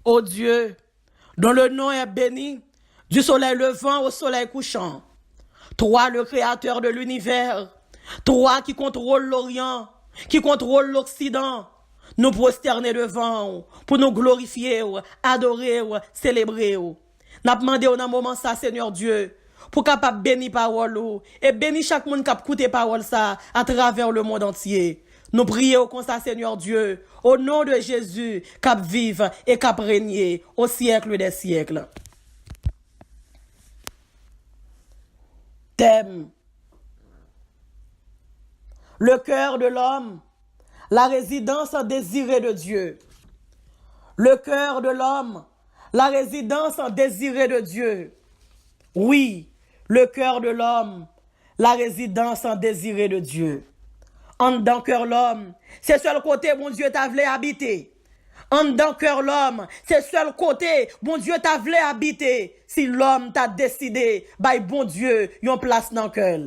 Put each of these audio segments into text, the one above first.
Ô Dieu, dont le nom est béni, du soleil levant au soleil couchant. Toi, le créateur de l'univers, toi qui contrôles l'Orient, qui contrôle l'Occident, nous prosterner devant pour nous glorifier, adorer, célébrer. N'a demandé dans un moment ça, Seigneur Dieu, pour capable bénir parole et bénir chaque monde qui a écouté parole ça à travers le monde entier. Nous prions comme ça, Seigneur Dieu, au nom de Jésus, cap vive et cap régner au siècle des siècles. Thème. Le cœur de l'homme, la résidence désirée de Dieu. Le cœur de l'homme, la résidence désirée de Dieu. Oui, le cœur de l'homme, la résidence désirée de Dieu. En dedans cœur l'homme, c'est seul côté mon Dieu t'a voulu habiter. En dedans cœur l'homme, c'est seul côté mon Dieu t'a voulu habiter. Si l'homme t'a décidé, bah bon Dieu, yon place dans cœur.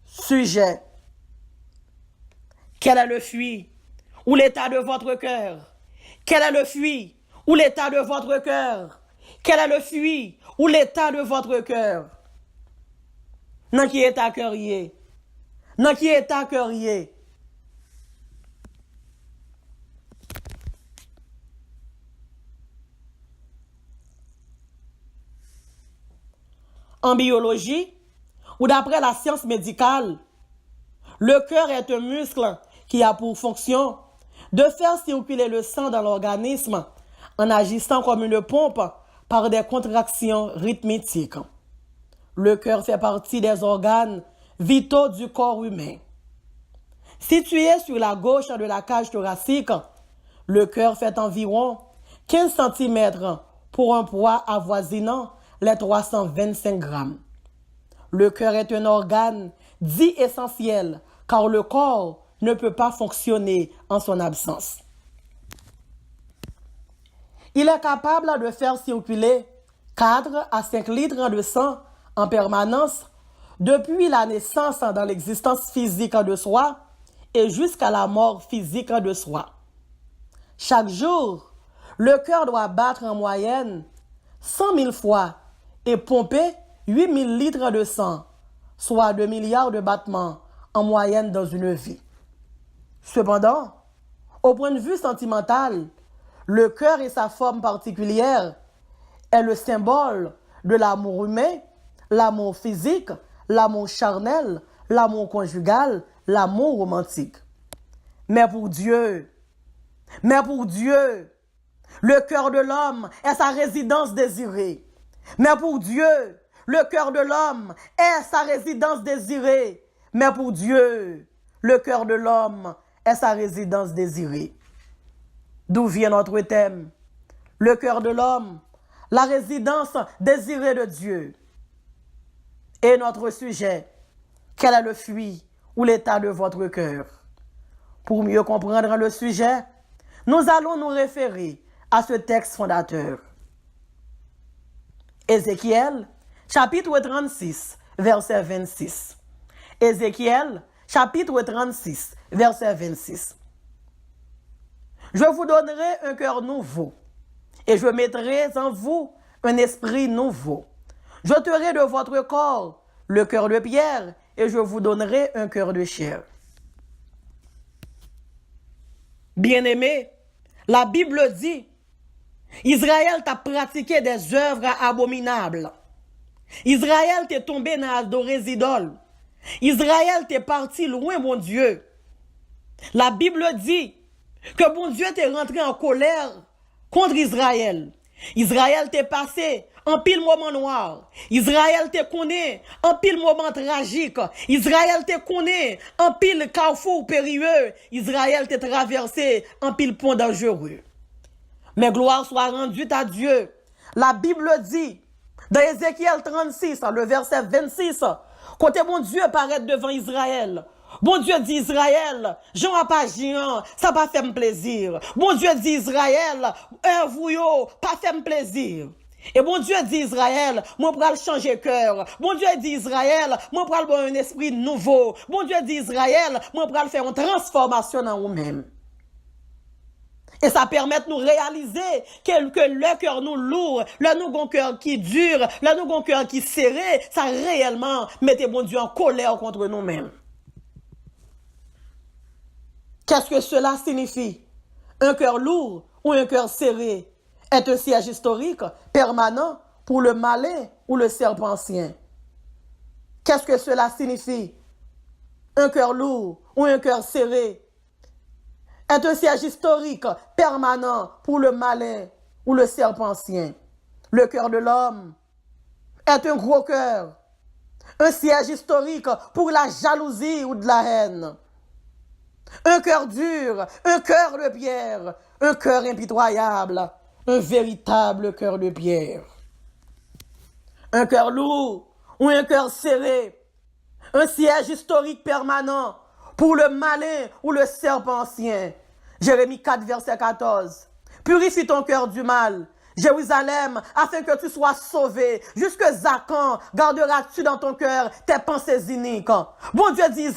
Sujet. Quel est le fruit ou l'état de votre cœur? Quel est le fruit ou l'état de votre cœur? Quel est le fruit ou l'état de votre cœur? Dans qui est ta cœur? Dans qui est ta cœur? En biologie, ou d'après la science médicale, le cœur est un muscle qui a pour fonction de faire circuler le sang dans l'organisme en agissant comme une pompe par des contractions rythmiques. Le cœur fait partie des organes vitaux du corps humain. Situé sur la gauche de la cage thoracique, le cœur fait environ 15 cm pour un poids avoisinant les 325 grammes. Le cœur est un organe dit essentiel car le corps ne peut pas fonctionner en son absence. Il est capable de faire circuler 4 à 5 litres de sang en permanence depuis la naissance dans l'existence physique de soi et jusqu'à la mort physique de soi. Chaque jour, le cœur doit battre en moyenne 100 000 fois et pomper 8 000 litres de sang, soit 2 milliards de battements en moyenne dans une vie. Cependant, au point de vue sentimental, le cœur et sa forme particulière est le symbole de l'amour humain, l'amour physique, l'amour charnel, l'amour conjugal, l'amour romantique. Mais pour Dieu, le cœur de l'homme est sa résidence désirée. Mais pour Dieu, le cœur de l'homme est sa résidence désirée. Mais pour Dieu, le cœur de l'homme est sa résidence désirée. D'où vient notre thème? Le cœur de l'homme, la résidence désirée de Dieu. Et notre sujet, quel est le fruit ou l'état de votre cœur? Pour mieux comprendre le sujet, nous allons nous référer à ce texte fondateur. Ézéchiel, chapitre 36, verset 26. Ézéchiel, chapitre 36, verset 26. Je vous donnerai un cœur nouveau, et je mettrai en vous un esprit nouveau. J'ôterai de votre corps le cœur de pierre, et je vous donnerai un cœur de chair. Bien-aimés, la Bible dit, Israël t'a pratiqué des œuvres abominables. Israël t'est tombé dans adorer les idoles. Israël t'est parti loin, mon Dieu. La Bible dit que mon Dieu t'est rentré en colère contre Israël. Israël t'est passé en pile moment noir. Israël te connaît en pile moment tragique. Israël te connaît en pile carrefour périlleux. Israël te traversé en pile pont dangereux. Mais gloire soit rendue à Dieu. La Bible dit, dans Ézéchiel 36, le verset 26, côté mon Dieu paraît devant Israël. Bon Dieu dit Israël, j'en ai pas géant, ça pas fait plaisir. Bon Dieu dit Israël, vous yo, pas fait plaisir. Et bon Dieu dit Israël, moi pour changer cœur. Bon Dieu dit Israël, moi pour avoir un esprit nouveau. Bon Dieu dit Israël, moi pour faire une transformation en vous-même. Et ça permet de nous réaliser que le cœur nous lourd, le nous gon cœur qui dure, le nous gon cœur qui serré, ça réellement mettait bon Dieu en colère contre nous-mêmes. Qu'est-ce que cela signifie? Un cœur lourd ou un cœur serré est un siège historique permanent pour le malin ou le serpentien. Qu'est-ce que cela signifie? Un cœur lourd ou un cœur serré est un siège historique permanent pour le malin ou le serpentien. Le cœur de l'homme est un gros cœur, un siège historique pour la jalousie ou de la haine. Un cœur dur, un cœur de pierre, un cœur impitoyable, un véritable cœur de pierre. Un cœur lourd ou un cœur serré, un siège historique permanent pour le malin ou le serpentien. Jérémie 4, verset 14. Purifie ton cœur du mal, Jérusalem, afin que tu sois sauvé. Jusque à quand garderas-tu dans ton cœur tes pensées iniques? Bon Dieu dit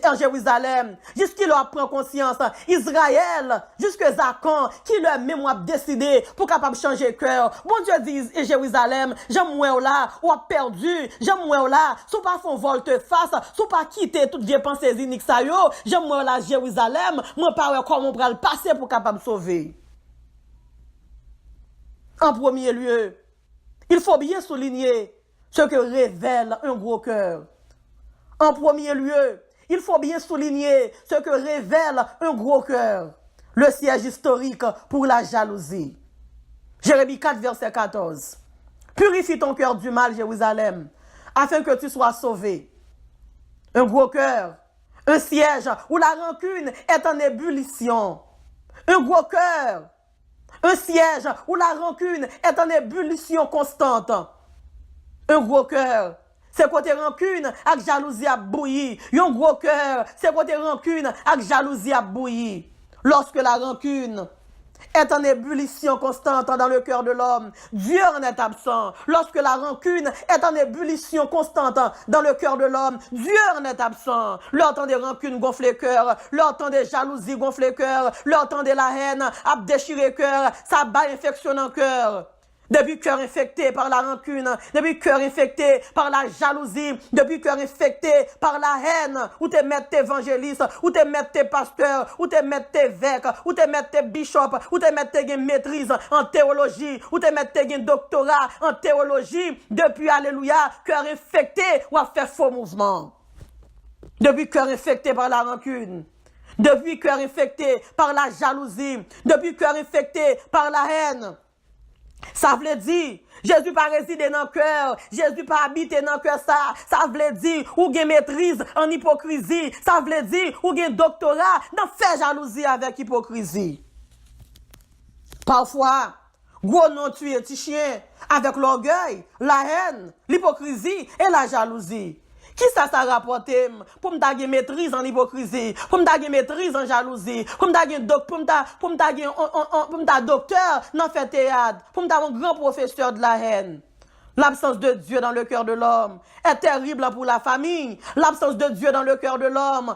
en Jérusalem, jusqu'il leur prend conscience, Israël, jusque à quand qui leur mémoire décidé pour capable changer cœur. Bon Dieu dit Jérusalem, j'aime moi là, ou a perdu, j'aime moi là, sous pas font volte-face, sous pas quitter toutes vieilles pensées iniques ça yo, j'aime moi là Jérusalem, moi pas comment on va le passer pour capable sauver. En premier lieu, il faut bien souligner ce que révèle un gros cœur. En premier lieu, il faut bien souligner ce que révèle un gros cœur. Le siège historique pour la jalousie. Jérémie 4, verset 14. Purifie ton cœur du mal, Jérusalem, afin que tu sois sauvé. Un gros cœur, un siège où la rancune est en ébullition. Un gros cœur, un siège où la rancune est en ébullition constante. Un gros cœur, c'est côté rancune avec jalousie a bouilli. Un gros cœur, c'est côté rancune avec jalousie a bouilli. Lorsque la rancune est en ébullition constante dans le cœur de l'homme, Dieu en est absent. Lorsque la rancune est en ébullition constante dans le cœur de l'homme, Dieu en est absent. L'entend des rancunes gonfle le cœur, l'entend des jalousies gonfle le cœur, l'entend de la haine a déchiré le cœur, ça bat infection dans le cœur. Depuis cœur infecté par la rancune, depuis cœur infecté par la jalousie, depuis cœur infecté par la haine, où te mettre tes évangélistes, où te mettre tes pasteurs, où te mettre tes évêques, où te mettre tes bishops, où te mettre tes maîtrises en théologie, où te mettre tes doctorats en théologie, depuis, alléluia, cœur infecté, ou à faire faux mouvement. Depuis cœur infecté par la rancune, depuis cœur infecté par la jalousie, depuis cœur infecté par la haine. Ça veut dire, Jésus pas résider dans le cœur, Jésus pas habiter dans le cœur ça veut dire, ou gen maîtrise en hypocrisie, ça veut dire, ou gen doctorat dans faire jalousie avec hypocrisie. Parfois, gros non tuer petit chien avec l'orgueil, la haine, l'hypocrisie et la jalousie. Qui ça rapporte pour me donner maîtrise en hypocrisie, pour me donner maîtrise en jalousie, pour me donner docteur dans fait théâtre, pour me donner un grand professeur de la haine. L'absence de Dieu dans le cœur de l'homme est terrible pour la famille. L'absence de Dieu dans le cœur de l'homme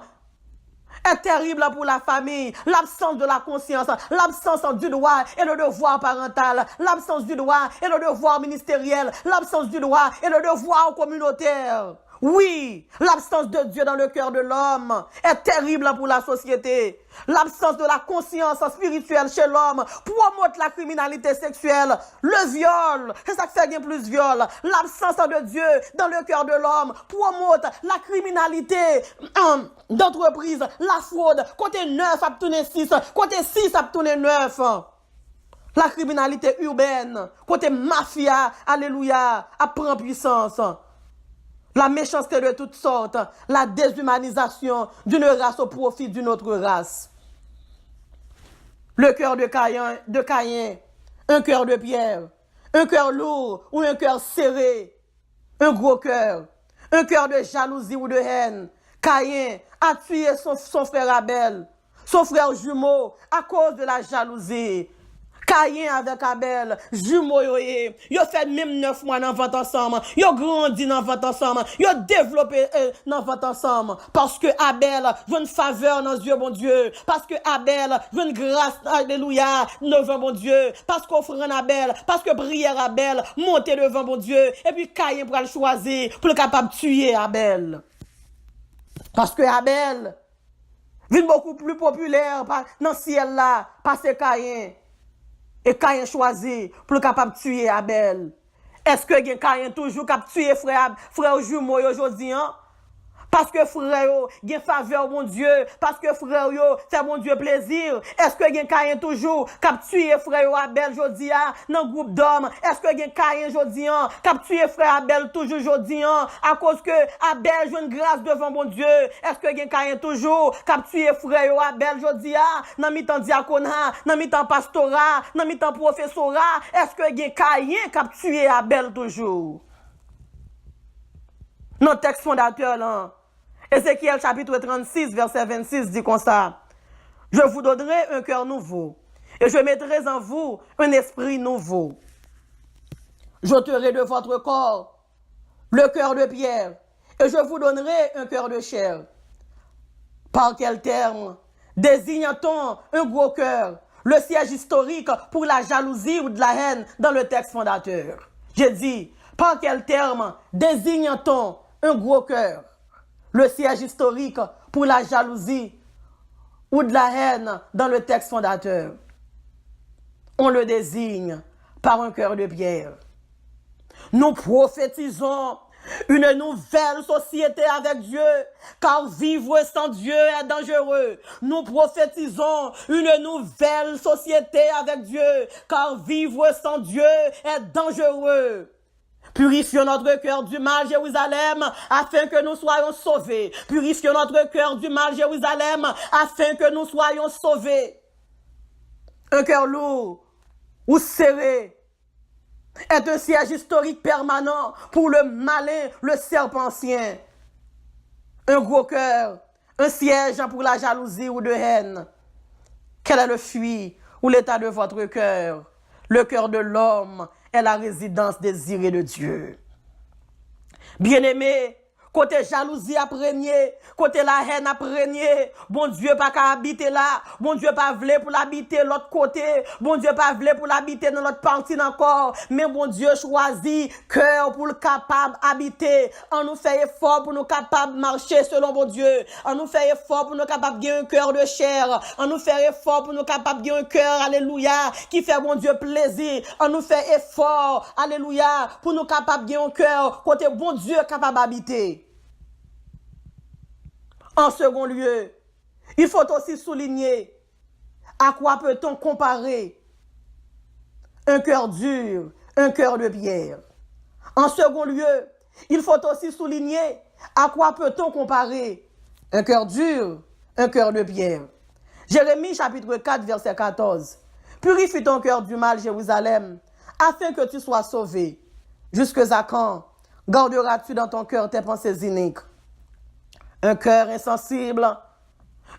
est terrible pour la famille. L'absence de la conscience, l'absence du droit et le devoir parental, l'absence du droit et le devoir ministériel, l'absence du droit et le devoir communautaire. Oui, l'absence de Dieu dans le cœur de l'homme est terrible pour la société. L'absence de la conscience spirituelle chez l'homme promote la criminalité sexuelle, le viol, c'est ça qui fait bien plus viol. L'absence de Dieu dans le cœur de l'homme promote la criminalité d'entreprise, la fraude, côté 9 à tourner 6, côté 6 à tourner 9. La criminalité urbaine, côté mafia, alléluia, à prendre puissance. La méchanceté de toutes sortes, la déshumanisation d'une race au profit d'une autre race. Le cœur de Caïn, un cœur de pierre, un cœur lourd ou un cœur serré, un gros cœur, un cœur de jalousie ou de haine. Caïn a tué son frère Abel, son frère jumeau, à cause de la jalousie. Caïn avec Abel, jumeaux yo fait même 9 mois dans votre ensemble, yo grandi dans votre ensemble, yo développé dans votre ensemble, parce que Abel veut une faveur dans Dieu, bon Dieu, parce que Abel veut une grâce, alléluia, devant bon Dieu, parce qu'offrande Abel, parce que prière Abel, monter devant bon Dieu, et puis Caïn pour le choisir, pour le capable de tuer Abel. Parce que Abel vient beaucoup plus populaire dans le ciel là, parce que Caïn. Et Caïn choisi pour capable tuer Abel. Est-ce que Caïn toujours capable tuer frère jumeau aujourd'hui, hein? Parce que frère yo gen faveur mon Dieu, parce que frère yo fait mon Dieu plaisir. Est-ce que gen Caïn toujours cap tuer frère yo Abel jodi a dans groupe d'hommes? Est-ce que gen Caïn jodi an cap tuer frère Abel toujours jodi an à cause que Abel joue une grâce devant mon Dieu? Est-ce que gen Caïn toujours cap tuer frère yo Abel jodi a dans mi-temps diaconat, dans mi-temps pastorat, dans mi-temps professorat? Est-ce que gen Caïn cap tuer Abel toujours? Notre texte fondateur là, Ézéchiel chapitre 36, verset 26 dit comme ça. Je vous donnerai un cœur nouveau et je mettrai en vous un esprit nouveau. J'ôterai de votre corps le cœur de pierre et je vous donnerai un cœur de chair. Par quel terme désigne-t-on un gros cœur, le siège historique pour la jalousie ou de la haine dans le texte fondateur? J'ai dit, par quel terme désigne-t-on un gros cœur, le siège historique pour la jalousie ou de la haine dans le texte fondateur? On le désigne par un cœur de pierre. Nous prophétisons une nouvelle société avec Dieu, car vivre sans Dieu est dangereux. Nous prophétisons une nouvelle société avec Dieu, car vivre sans Dieu est dangereux. Purifions notre cœur du mal, Jérusalem, afin que nous soyons sauvés. Purifions notre cœur du mal, Jérusalem, afin que nous soyons sauvés. Un cœur lourd ou serré est un siège historique permanent pour le malin, le serpentien. Un gros cœur, un siège pour la jalousie ou de haine. Quel est le fruit ou l'état de votre cœur? Le cœur de l'homme est la résidence désirée de Dieu. Bien-aimé, côté jalousie a régné, côté la haine a régné, bon Dieu pas qu'à habiter là, bon Dieu pas voulu pour l'habiter l'autre côté, bon Dieu pas voulu pour l'habiter dans l'autre partie encore, mais bon Dieu choisit cœur pour le capable habiter. On nous fait effort pour nous capable marcher selon bon Dieu. On nous fait effort pour nous capable gagner un cœur de chair. On nous fait effort pour nous capable gagner un cœur, alléluia, qui fait bon Dieu plaisir. On nous fait effort, alléluia, pour nous capable gagner un cœur côté bon Dieu capable habiter. En second lieu, il faut aussi souligner à quoi peut-on comparer un cœur dur, un cœur de pierre. En second lieu, il faut aussi souligner à quoi peut-on comparer un cœur dur, un cœur de pierre. Jérémie chapitre 4, verset 14. Purifie ton cœur du mal, Jérusalem, afin que tu sois sauvé. Jusque à quand garderas-tu dans ton cœur tes pensées iniques? Un cœur insensible,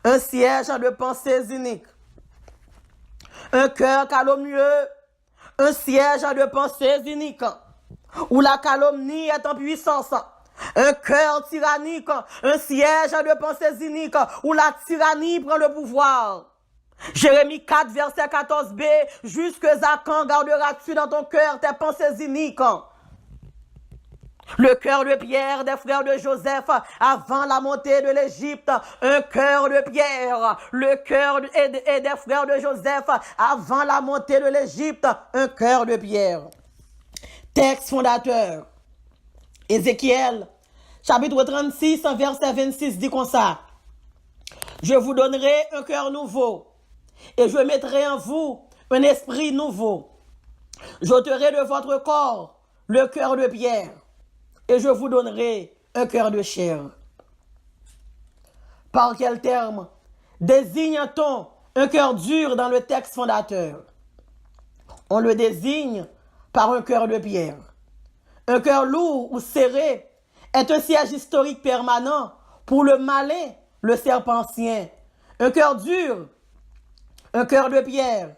un siège de pensées iniques. Un cœur calomnieux, un siège de pensées iniques, où la calomnie est en puissance. Un cœur tyrannique, un siège de pensées iniques, où la tyrannie prend le pouvoir. Jérémie 4, verset 14b, jusque à quand garderas-tu dans ton cœur tes pensées iniques? Le cœur de pierre des frères de Joseph avant la montée de l'Égypte, un cœur de pierre. Le cœur des frères de Joseph avant la montée de l'Égypte, un cœur de pierre. Texte fondateur. Ézéchiel, chapitre 36, verset 26 dit comme ça. Je vous donnerai un cœur nouveau et je mettrai en vous un esprit nouveau. J'ôterai de votre corps le cœur de pierre et je vous donnerai un cœur de chair. Par quel terme désigne-t-on un cœur dur dans le texte fondateur? On le désigne par un cœur de pierre. Un cœur lourd ou serré est un siège historique permanent pour le malin, le serpentien. Un cœur dur, un cœur de pierre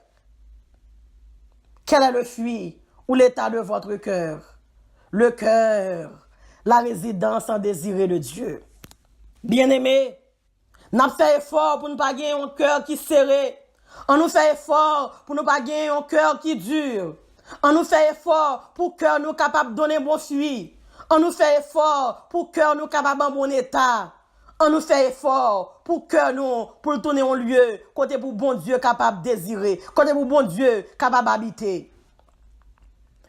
Quel est le fruit ou l'état de votre cœur? Le cœur, la résidence en désiré de Dieu. Bien-aimés, n'a fait effort pour ne pas gagner un cœur qui serré. On nous fait effort pour ne pas gagner un cœur qui dure. On nous fait effort pour que nous capables de donner bon fruit. On nous fait effort pour que nous capables en bon état. On nous fait effort pour que nous, pour tourner en lieu, côté pour bon Dieu capable de désirer, côté pour bon Dieu capable d'habiter.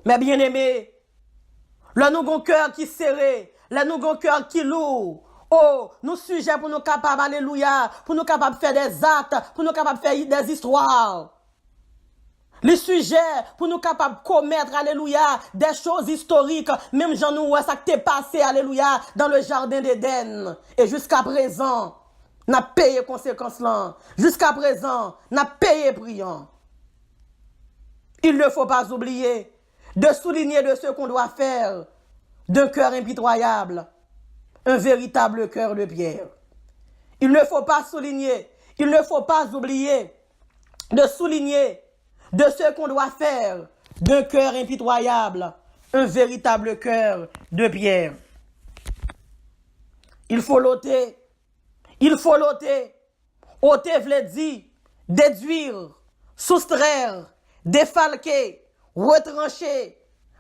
Mais bien aimé, là nous avons un cœur qui serré, là nous avons un cœur qui lourd. Oh, nous sujets pour nous capables, alléluia, pour nous capables de faire des actes, pour nous capables de faire des histoires. Les sujets pour nous capables de commettre, alléluia, des choses historiques, même j'en nous ça qui t'est passé, alléluia, dans le jardin d'Éden. Et jusqu'à présent, n'a payé conséquences là. Jusqu'à présent, n'a payé priant. Il ne faut pas oublier de souligner de ce qu'on doit faire d'un cœur impitoyable, un véritable cœur de pierre. Il ne faut pas souligner, il ne faut pas oublier de souligner de ce qu'on doit faire d'un cœur impitoyable, un véritable cœur de pierre. Il faut l'ôter. Il faut l'ôter. Ôter veut dire déduire, soustraire, défalquer, retrancher,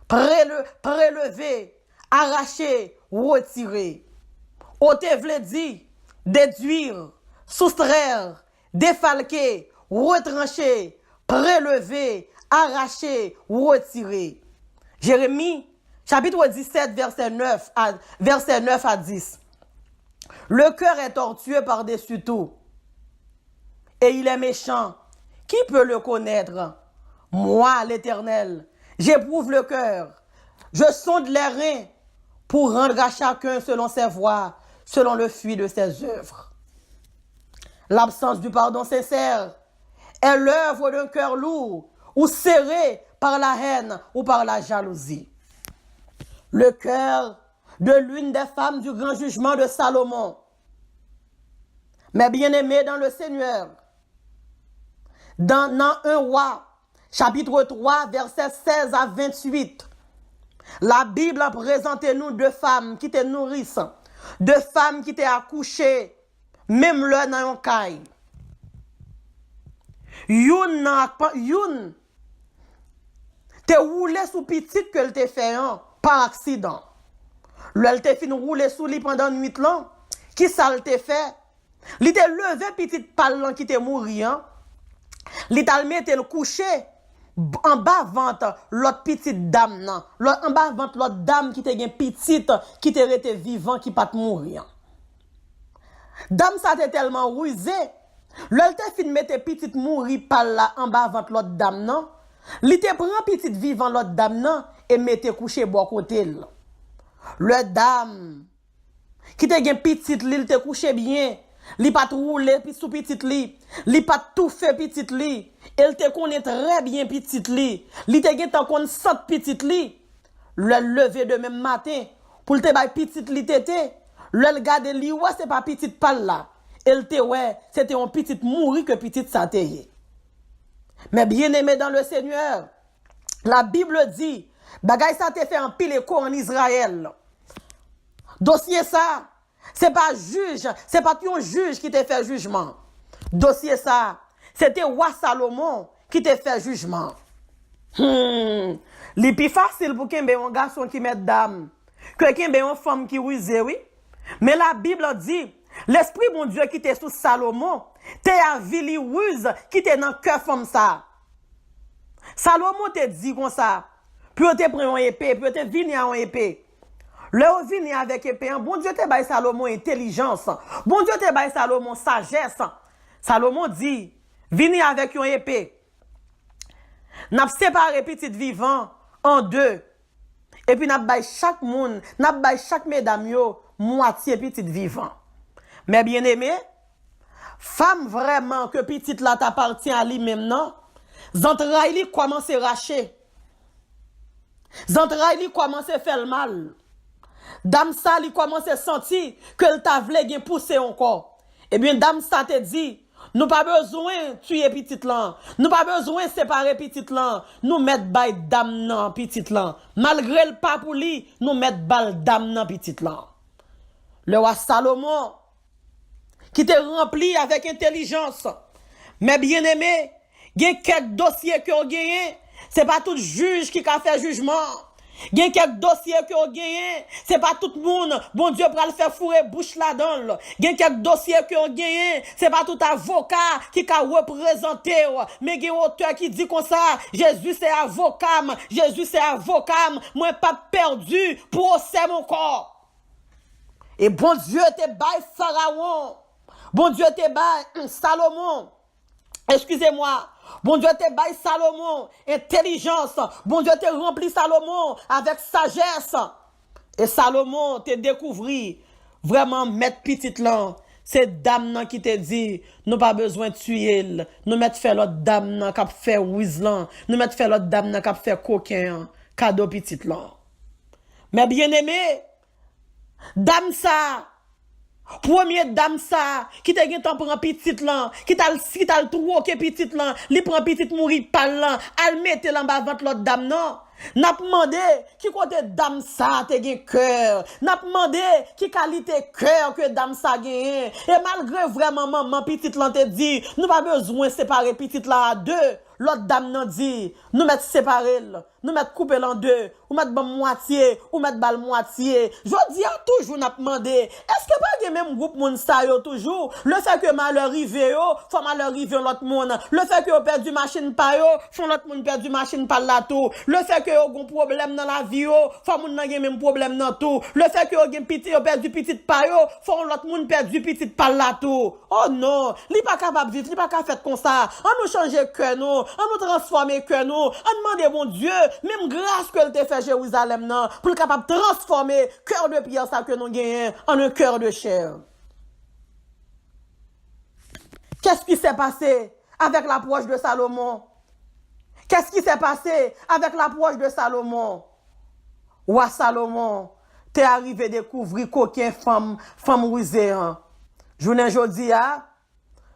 prélever, arracher, retirer. Ôter veut dire déduire, soustraire, défalquer, retrancher, prélever, arracher, retirer. Jérémie, chapitre 17, verset 9 à 10. Le cœur est tortueux par-dessus tout, et il est méchant. Qui peut le connaître? Moi, l'Éternel, j'éprouve le cœur. Je sonde les reins pour rendre à chacun selon ses voies, selon le fruit de ses œuvres. L'absence du pardon sincère est l'œuvre d'un cœur lourd ou serré par la haine ou par la jalousie. Le cœur de l'une des femmes du grand jugement de Salomon. Mais bien-aimés dans le Seigneur, dans 1 Roi, chapitre 3, versets 16 à 28, la Bible a présenté nous deux femmes qui te nourrissent, deux femmes qui t'ont accouché, même l'un dans un caille. Youn te roulé sous petite que te fait par accident. Elle te fin roulé sous lui pendant nuit long. Qui ça le te fait? Li te levé petite palan qui te mouri. Li te mette le coucher en bas ventre l'autre petite dame nan. En bas ventre l'autre dame qui te gen petite qui te rete vivant qui pas mourir. Dame ça te tellement rusé. L'ol te fin mette petite mouri par là en bas ventre l'autre dame nan. Li te prend petite vivant l'autre dame nan et mette coucher bon côté. Le dame qui te gen petite li te couché bien. Li pas roulé sous petite li pas tout fait petite li. Elle te connaît très bien petite li. Li te gen tant kon sent petite li. Le lever de même matin pour te bay petite li tété. Le garder li ouais c'est pas petite pal là. Elle te ouais, c'était un petite mouri que petite ça te yé. Mais bien aimé dans le Seigneur, la Bible dit, bagay ça te fait un pile écho en Israël. Dossier ça, c'est pas juge, c'est pas un juge qui te fait jugement. Dossier ça, c'était roi Salomon qui te fait jugement. Les plus facile pour qu'il y ait un garçon qui met dame, que qu'il y ait une femme qui ruse, oui. Mais la Bible dit, l'esprit bon Dieu qui était sous Salomon, te a vili ruse qui était dans cœur femme ça. Salomon te dit comme ça, puis te prend une épée, puis te venir en épée. Le vini avec épée, bon Dieu te bail Salomon intelligence, bon Dieu te bail Salomon sagesse. Salomon dit, vini avec une épée. N'a séparé petit vivant en deux. Et puis n'a bail chaque monde, n'a bail chaque mesdames yo moitié petit vivant. Mais bien aimé, femme vraiment que petite là t'appartient à lui même non, zantraille li commence à racher. Zantraille li commence à faire le mal. Dame ça li commence à sentir que le t'a vle gen pousser encore. Eh bien dame ça te dit, Nous pas besoin de tuer petit lan. Nous pas besoin de séparer petit lan. Nous mettre bay dame nan petit lan. Malgré le pas pour lui, nous mettre bal dame nan petit lan. Le roi Salomon, qui te rempli avec intelligence. Mais bien aimé, il y a quelques dossiers que vous gagnez. C'est pas tout juge qui a fait jugement. Il y a quelques dossiers que vous gagnez. C'est pas tout le monde. Bon Dieu pour le faire fourrer bouche là-dedans. Il y a quelques dossiers que vous gagnez. C'est pas tout avocat qui a représenté. Mais il y a un auteur qui dit comme ça. Jésus c'est avocat. Jésus c'est avocat. Moi pas perdu pour c'est mon corps. Et bon Dieu te bail Pharaon. Bon Dieu te bail Salomon. Excusez-moi. Bon Dieu te bail Salomon, intelligence. Bon Dieu te rempli Salomon avec sagesse. Et Salomon te découvrit vraiment mettre petite lan. C'est dame qui te dit, nous pas besoin de tuer. Nous mettre faire l'autre dame qui fait wislan. Nous mettre faire l'autre dame qui fait coquin. Cadeau petite lan. Mais bien aimé, dame ça. Premier dame ça, qui te gen temps prend petite lan, qui t'a le troqué petite lan, li prend petite mourir par lan, al mette l'en bas ventre l'autre dame non. N'a demandé qui côté dame ça te gen cœur. N'a demandé qui qualité cœur que dame ça gen. Et malgré vraiment maman petite lan te dit, nous pas besoin séparer petite là à deux. L'autre dame nan dit, nous mettre séparer, nous mettre couper en deux, ou mettre bon moitié, ou mettre bal moitié. Je dis toujours n'a demandé, est-ce que pas le même groupe moun sa yo toujours, le fait que malheur rive yo, faut malheur rive l'autre monde, le fait que yo perdu machine pa yo, font l'autre monde perdu machine par la tout, le fait que yo gon problème dans la vie yo, faut moun nan gen même problème dans tout, le fait que yo gen petit yo perdu petite pa yo, font l'autre monde perdu petite par la tout. Oh non, li pas capable vivre, li pas capable faire comme ça. On nous changer cœur nous. On nous transformer que nous, on demande mon Dieu, même grâce que te fait Jérusalem non, pour le capable de transformer cœur de pierre ça que nous gagnons en un cœur de chair. Qu'est-ce qui s'est passé avec l'approche de Salomon? Qu'est-ce qui s'est passé avec l'approche de Salomon? Roi Salomon, t'es arrivé à découvrir qu'aucun femme rusée. Journée jodi a,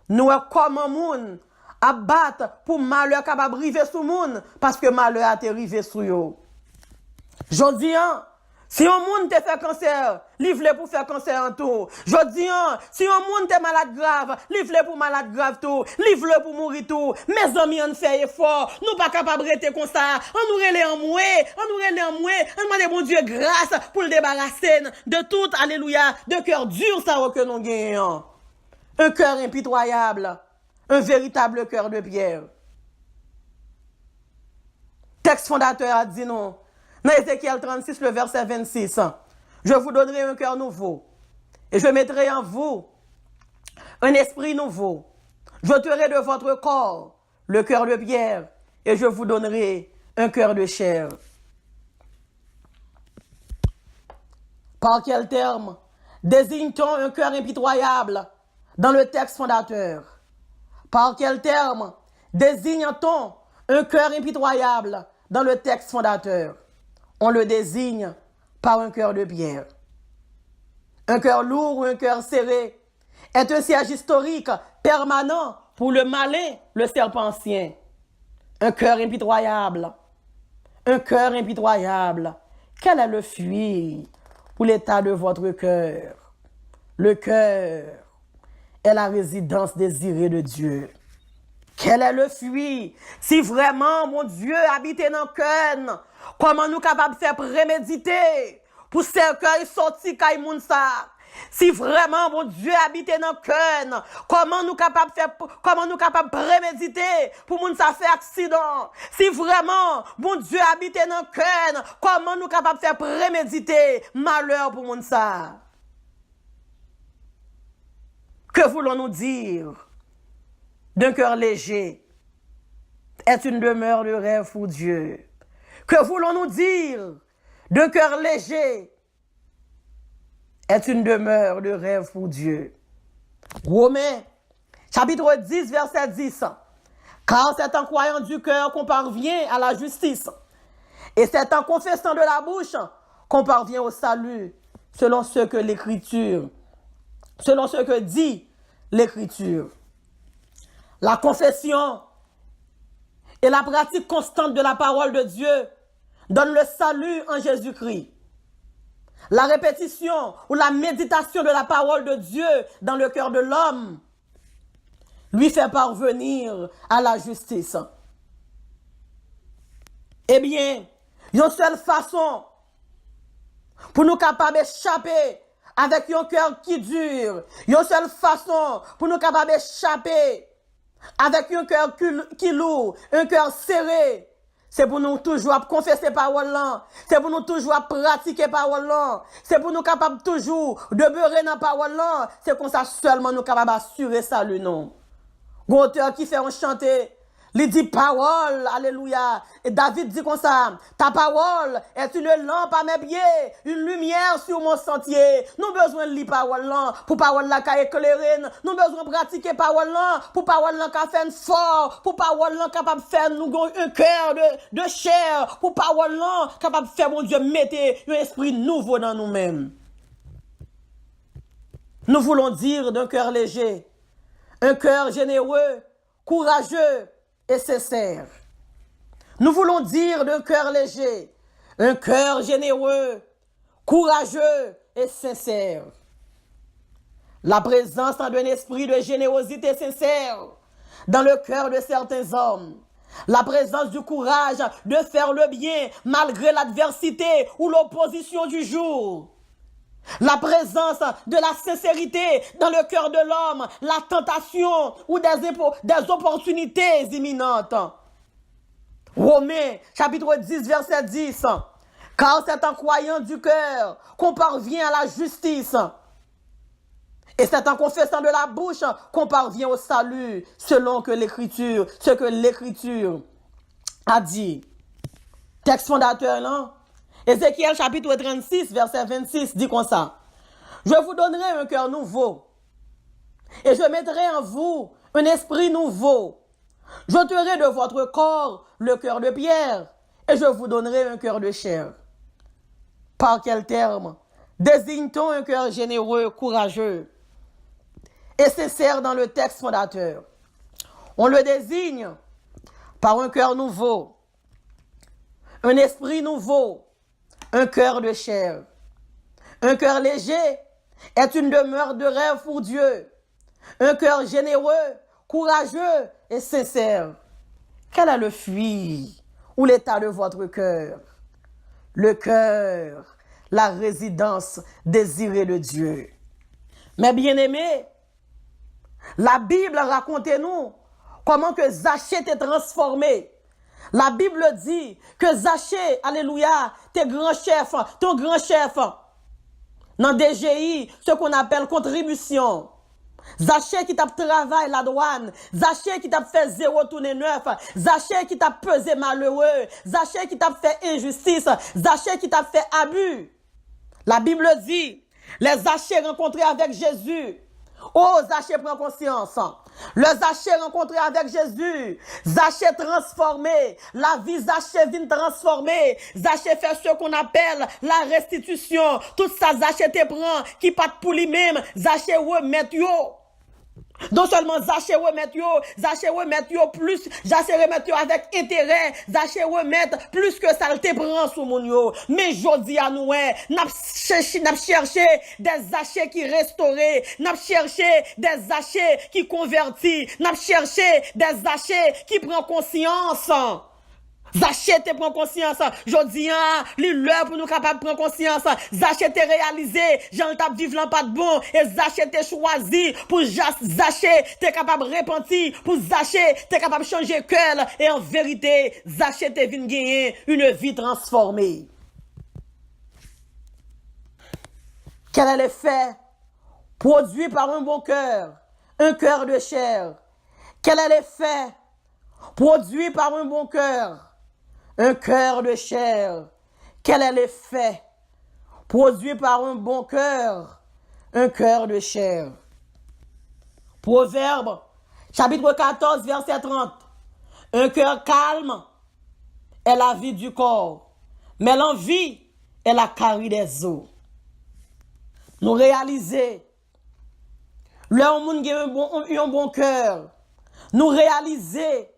nous comment moun à battre pour malheur capable river sous moun parce que malheur a été rivé sous yo. Jodi si un moun te fait cancer, livre pour faire cancer en tout. Jodi si un moun te malade grave, livre pour malade grave tout, livre pour mourir tout. Mes amis on fait effort, nous pas capable rester comme ça. On nous relève en moué, on demande bon Dieu grâce pour le débarrasser de tout alléluia, de cœur dur ça que nous gagnons. Un cœur impitoyable. Un véritable cœur de pierre. Texte fondateur a dit non. Dans Ézéchiel 36, le verset 26. Je vous donnerai un cœur nouveau. Et je mettrai en vous un esprit nouveau. J'ôterai de votre corps le cœur de pierre. Et je vous donnerai un cœur de chair. Par quel terme désigne-t-on un cœur impitoyable dans le texte fondateur? Par quel terme désigne-t-on un cœur impitoyable dans le texte fondateur? On le désigne par un cœur de pierre. Un cœur lourd ou un cœur serré est un siège historique permanent pour le malin, le serpent ancien. Un cœur impitoyable. Un cœur impitoyable. Quel est le fruit pour l'état de votre cœur? Le cœur est la résidence désirée de Dieu. Quel est le fruit? Si vraiment, mon Dieu, habite dans le cœur, comment nous capables de faire préméditer pour ce cœur sorti kay moun sa? Si vraiment, mon Dieu, habite dans le cœur, comment nous capables de préméditer pour moun sa faire accident? Si vraiment, mon Dieu, habite dans le cœur, comment nous capables de faire préméditer malheur pour moun sa? Que voulons-nous dire? D'un cœur léger est une demeure de rêve pour Dieu. Que voulons-nous dire? D'un cœur léger est une demeure de rêve pour Dieu. Romains, chapitre 10, verset 10. Car c'est en croyant du cœur qu'on parvient à la justice. Et c'est en confessant de la bouche qu'on parvient au salut, selon ce que dit l'Écriture. La confession et la pratique constante de la parole de Dieu donnent le salut en Jésus-Christ. La répétition ou la méditation de la parole de Dieu dans le cœur de l'homme lui fait parvenir à la justice. Eh bien, une seule façon pour nous capables d'échapper avec un cœur qui dure, une seule façon pour nous capables d'échapper avec un cœur qui lourd, un cœur serré, c'est pour nous toujours confesser parole là, c'est pour nous toujours pratiquer parole là, c'est pour nous capables toujours de beurrer dans parole là, c'est comme ça seulement nous capables d'assurer salut non. L'auteur qui fait en chanter, il dit parole, alléluia. Et David dit comme ça, ta parole est une lampe à mes pieds, une lumière sur mon sentier. Nous avons besoin de lire parole là, pour parole là qui éclairer. Nous avons besoin de pratiquer parole là, pour parole là qui fait fort, pour parole là capable de faire nous un cœur de chair, pour parole là capable de faire mon Dieu mettre un esprit nouveau dans nous-mêmes. Nous voulons dire d'un cœur léger, un cœur généreux, courageux et sincère. Nous voulons dire d'un cœur léger, un cœur généreux, courageux et sincère. La présence d'un esprit de générosité sincère dans le cœur de certains hommes. La présence du courage de faire le bien malgré l'adversité ou l'opposition du jour. La présence de la sincérité dans le cœur de l'homme, la tentation ou des opportunités imminentes. Romains, chapitre 10, verset 10. Car c'est en croyant du cœur qu'on parvient à la justice. Et c'est en confessant de la bouche qu'on parvient au salut, selon ce que l'Écriture a dit. Texte fondateur, non? Ézéchiel chapitre 36, verset 26 dit comme ça. Je vous donnerai un cœur nouveau et je mettrai en vous un esprit nouveau. J'ôterai de votre corps le cœur de pierre et je vous donnerai un cœur de chair. Par quel terme désigne-t-on un cœur généreux, courageux et sincère dans le texte fondateur? On le désigne par un cœur nouveau, un esprit nouveau, un cœur de chair. Un cœur léger est une demeure de rêve pour Dieu. Un cœur généreux, courageux et sincère. Quel est le fruit ou l'état de votre cœur? Le cœur, la résidence désirée de Dieu. Mes bien-aimés, la Bible raconte-nous comment que Zachée est transformé. La Bible dit que Zachée, alléluia, ton grand chef, dans DGI, ce qu'on appelle contribution. Zachée qui t'a travaillé la douane, Zachée qui t'a fait 0 tourner 9, Zachée qui t'a pesé malheureux, Zachée qui t'a fait injustice, Zachée qui t'a fait abus. La Bible dit, les Zachée rencontrés avec Jésus. Oh, Zachée prend conscience. Le Zachée rencontré avec Jésus. Zachée transformé. La vie Zachée vient transformer. Zachée fait ce qu'on appelle la restitution. Tout ça Zachée te prend, qui pas pour lui-même. Zachée remet yo. Non seulement Zachée remet yo plus, Zachée remet yo avec intérêt, Zachée remet plus que ça te prend sous mon yo. Mais jodi à nous, n'a cherché des Zachée qui restaurés, n'a cherché des Zachée qui convertis, n'a cherché des Zachée qui prend conscience. Zachée te prend conscience. Jodi l'heure pour nous capable prendre conscience. Zachée te réalisé, Jean t'a vivre pas de bon et Zachée te choisi pour Zachée te capable repentir, pour Zachée te capable changer cœur et en vérité, Zachée te vient gagner une vie transformée. Quel est l'effet produit par un bon cœur, un cœur de chair? Quel est l'effet produit par un bon cœur? Un cœur de chair. Quel est l'effet produit par un bon cœur? Un cœur de chair. Proverbe, chapitre 14, verset 30. Un cœur calme est la vie du corps, mais l'envie est la carie des eaux. Nous réaliser, le monde qui a un bon cœur, nous réaliser,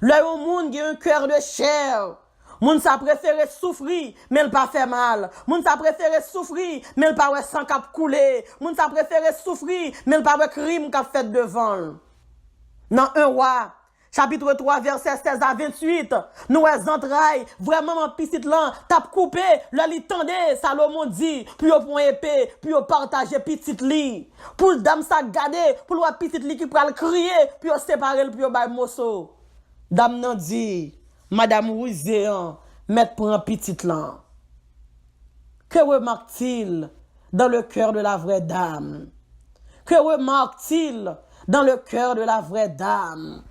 le monde qui a un cœur de chair, moun sa préféré souffrir, mais il pas fait mal. Moun sa préféré souffrir, mais il pas ouais sang cap couler. Moun sa préféré souffrir, mais il pas ouais crime cap fait devant. Dans 1 roi, chapitre 3, verset 16 à 28, nous les entrailles, vraiment mon petit là, tap coupé, là li tendait, Salomon dit, puis au point épée, puis au partager petit lit. Pour le dame ça garder, pour le petit lit qui pral crier, puis au séparer, puis au bay mosso. Dame nan dit, Madame Rouizéan, mettre pour un petit là. Que remarque-t-il dans le cœur de la vraie dame? Que remarque-t-il dans le cœur de la vraie dame?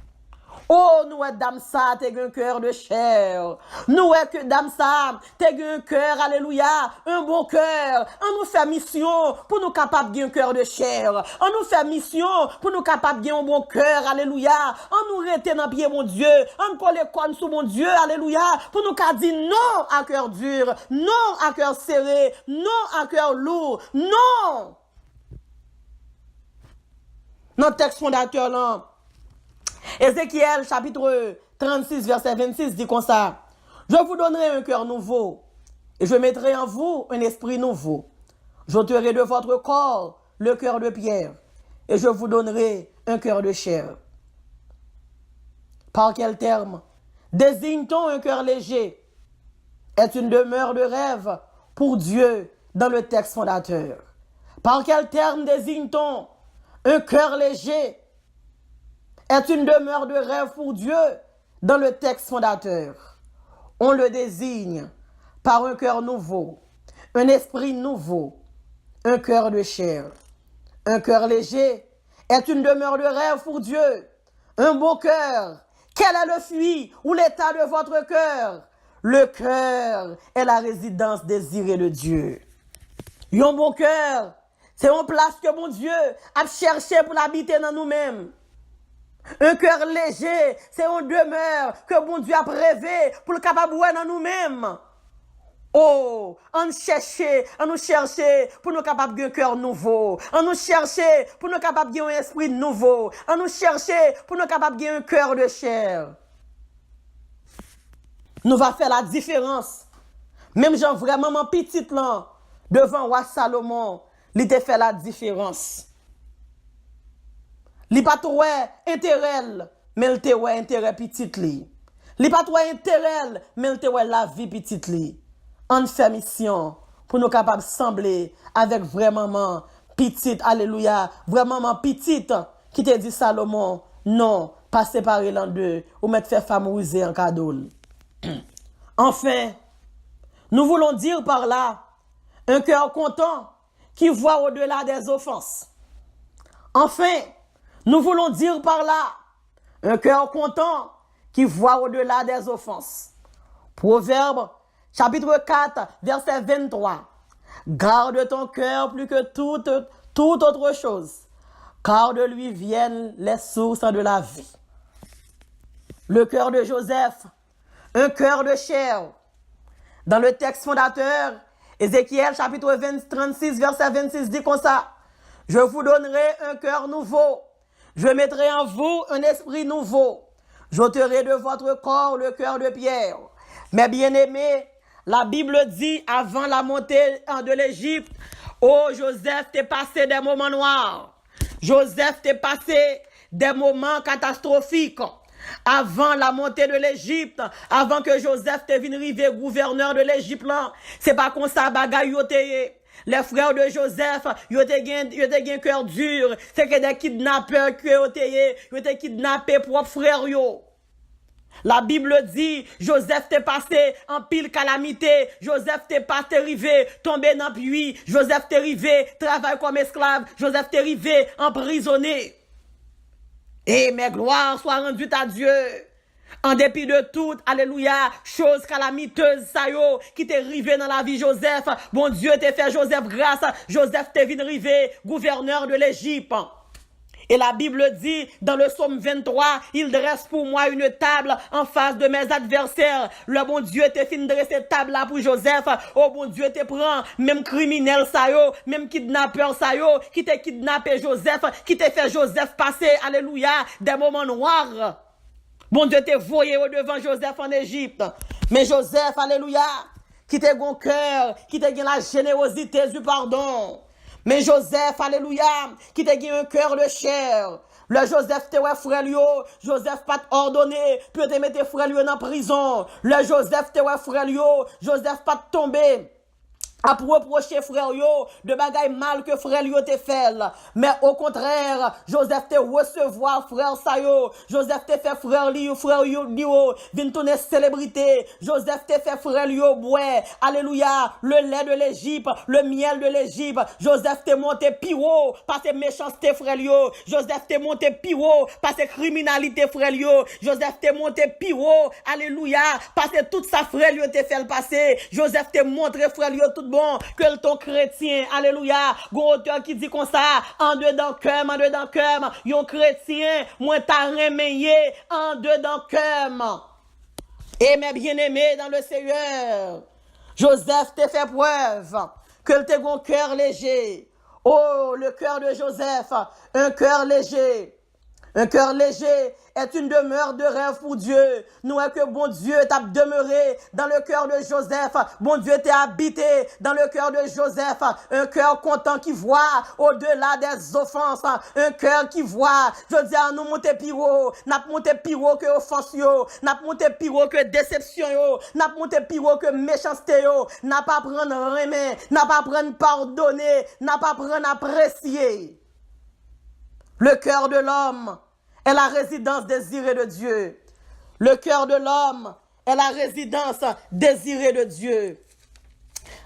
Oh, nous, dame ça, t'es un cœur de chair. Nous, que dame ça, t'es un cœur, alléluia, un bon cœur. On nous fait mission pour nous capables de un cœur de chair. On nous fait mission pour nous capables de un bon cœur, alléluia. On nous rete dans pied, mon Dieu. On colle les sous mon Dieu, alléluia. Pour nous dire non à cœur dur, non à cœur serré, non à cœur lourd, non. Notre texte fondateur, là, Ézéchiel, chapitre 36, verset 26, dit comme ça. Je vous donnerai un cœur nouveau, et je mettrai en vous un esprit nouveau. J'ôterai de votre corps le cœur de pierre, et je vous donnerai un cœur de chair. Par quel terme désigne-t-on un cœur léger? Est une demeure de rêve pour Dieu dans le texte fondateur. Par quel terme désigne-t-on un cœur léger? Est une demeure de rêve pour Dieu dans le texte fondateur. On le désigne par un cœur nouveau, un esprit nouveau, un cœur de chair. Un cœur léger est une demeure de rêve pour Dieu. Un beau cœur, quel est le fruit ou l'état de votre cœur? Le cœur est la résidence désirée de Dieu. Un bon cœur, c'est une place que mon Dieu a cherché pour l'habiter dans nous-mêmes. Un cœur léger, c'est une demeure que bon Dieu a rêvé pour le capable dans nous-mêmes. Oh, on nous chercher pour nous capables d'un cœur nouveau. On nous chercher pour nous capables d'un esprit nouveau. On nous chercher pour nous capables d'un cœur de chair. Nous va faire la différence. Même Jean vraiment mon petit là devant roi Salomon, il te fait la différence. Li pas trop intérêt, mais il te ouais intérêt petit li. Li pas trop intérêt, mais il te ouais la vie petit li. On fait mission pour nous capables sembler avec vraiment petite, alléluia, vraiment petite qui te dit Salomon, non, pas séparer l'en deux ou mettre faire favoriser en cadeau. Enfin, nous voulons dire par là un cœur content qui voit au-delà des offenses. Enfin, nous voulons dire par là un cœur content qui voit au-delà des offenses. Proverbe, chapitre 4, verset 23. Garde ton cœur plus que toute autre chose, car de lui viennent les sources de la vie. Le cœur de Joseph, un cœur de chair. Dans le texte fondateur, Ézéchiel, chapitre 36, verset 26, dit comme ça. Je vous donnerai un cœur nouveau. Je mettrai en vous un esprit nouveau. J'ôterai de votre corps le cœur de pierre. Mes bien-aimés, la Bible dit, avant la montée de l'Égypte, oh, Joseph t'est passé des moments noirs. Joseph t'est passé des moments catastrophiques. Avant la montée de l'Égypte, avant que Joseph te vienne arriver gouverneur de l'Égypte, c'est pas comme ça bagaille yoté. Les frères de Joseph, ils ont un cœur dur. C'est que des kidnappeurs qui ont kidnappé propre frère yo. La Bible dit, Joseph t'est passé en pile calamité. Joseph t'est passé arrivé, tombé dans le puits. Joseph t'est arrivé, travaille comme esclave. Joseph t'est arrivé, emprisonné. Et mes gloires soient rendues à Dieu. En dépit de tout, alléluia, chose calamiteuse, ça yo, qui t'est arrivé dans la vie Joseph. Bon Dieu t'a fait Joseph grâce. Joseph t'est venu arriver, gouverneur de l'Égypte. Et la Bible dit, dans le psaume 23, il dresse pour moi une table en face de mes adversaires. Le bon Dieu te fin dresser cette table là pour Joseph. Oh bon Dieu te prend, même criminel ça yo, même kidnappeur ça yo, qui te kidnappé Joseph, qui te fait Joseph passer, alléluia, des moments noirs. Bon Dieu te voyé au devant Joseph en Égypte. Mais Joseph, alléluia, qui te gon cœur, qui te gagne la générosité du pardon. Mais Joseph, alléluia, qui te gagne un cœur de chair. Le Joseph te ouais frère yo, Joseph pas ordonné, puis te mettre frère yo dans prison. Le Joseph te ouais frère yo, Joseph pas tombé à reprocher frère yo de bagaille mal que frère yo te fait. Mais au contraire, Joseph te recevoir frère sa yo. Joseph te fait frère yo vin tourner célébrité. Joseph te fait frère yo boire, alléluia, le lait de l'Égypte, le miel de l'Égypte. Joseph te monté piro par ses méchancetés frère yo. Joseph te monté piro par ses criminalités frère yo. Joseph te monté piro, alléluia, parce que toute sa frère yo te fait le passer. Joseph te montré frère yo tout bon que ton chrétien, alléluia, gon auteur qui dit comme ça, en dedans cœur, yon chrétien, moi ta remeillé, en dedans cœur. Et mes bien-aimés dans le Seigneur, Joseph te fait preuve que te gon cœur léger. Oh, le cœur de Joseph, un cœur léger. Un cœur léger est une demeure de rêve pour Dieu. Nous est que bon Dieu t'a demeuré dans le cœur de Joseph. Bon Dieu t'a habité dans le cœur de Joseph. Un cœur content qui voit au-delà des offenses. Un cœur qui voit. Je dis à nous monter piro. N'a monté piro que offense yo. N'a monté piro que déception yo. N'a monté piro que méchanceté yo. N'a pas prendre remet. N'a pas prendre pardonner. N'a pas prendre apprécier. Le cœur de l'homme est la résidence désirée de Dieu. Le cœur de l'homme est la résidence désirée de Dieu.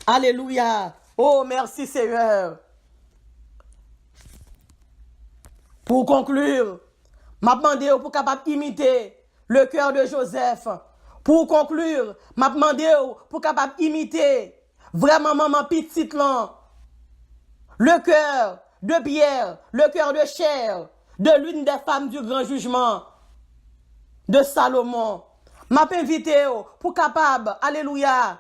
Alléluia. Oh, merci Seigneur. Pour conclure, m'a demandé pour capable imiter le cœur de Joseph. Pour conclure, m'a demandé pour capable imiter vraiment maman petite là. Le cœur de Pierre, le cœur de chair, de l'une des femmes du grand jugement, de Salomon. M'a invité pour capable, alléluia,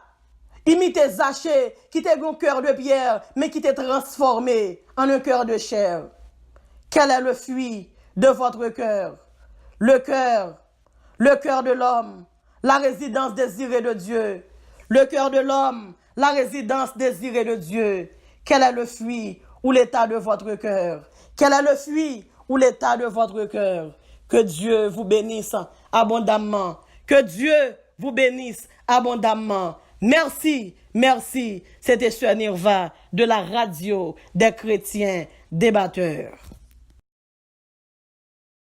imiter Zachée, qui était un cœur de pierre, mais qui t'est transformé en un cœur de chair. Quel est le fruit de votre cœur? Le cœur de l'homme, la résidence désirée de Dieu. Le cœur de l'homme, la résidence désirée de Dieu. Quel est le fruit ou l'état de votre cœur? Quel est le fruit ou l'état de votre cœur? Que Dieu vous bénisse abondamment. Que Dieu vous bénisse abondamment. Merci, merci. C'était Sœur Nirva de la radio des chrétiens débatteurs.